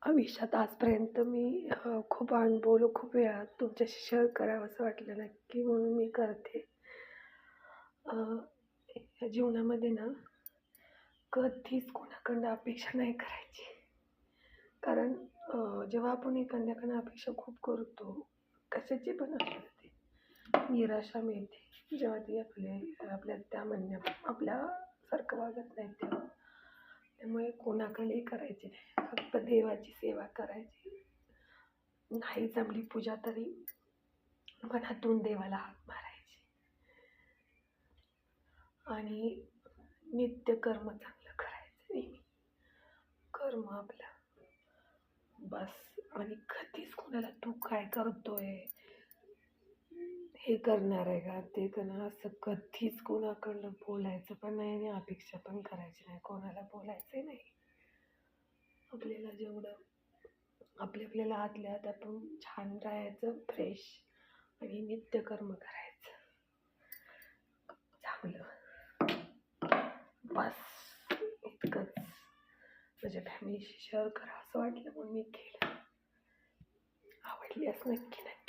आयुष्यात आजपर्यंत मी खूप अनुभवलं, खूप वेळा तुमच्याशी शेअर करावं असं वाटलं नक्की म्हणून मी करते. अ, या जीवनामध्ये ना कधीच कोणाकडनं अपेक्षा नाही करायची. कारण जेव्हा आपण एखाद्याकडनं अपेक्षा खूप करतो, कशाची पण असू दे, निराशा मिळते. जेव्हा ती आपल्या त्या म्हणण्या आपल्यासारखं वागत नाही तेव्हा. त्यामुळे कोणाकडेही करायची नाही. फक्त देवाची सेवा करायची. नाही जमली पूजा तरी मनातून देवाला हाक मारायची आणि नित्यकर्म चांगलं करायचं नेहमी. कर्म आपलं बस. आणि कधीच कोणाला तू काय करतोय, हे करणार आहे का, ते करणार, असं कधीच कोणाकडनं बोलायचं पण नाही आणि अपेक्षा पण करायची नाही. कोणाला बोलायचं नाही. आपल्याला जेवढं आपल्याला आतल्या आत आपण छान राहायचं, फ्रेश, आणि नित्यकर्म करायचं चांगलं. बस इतकंच माझ्या फॅमिलीशी शेअर करावं असं वाटलं म्हणून मी केलं. आवडली असं नक्की नाही.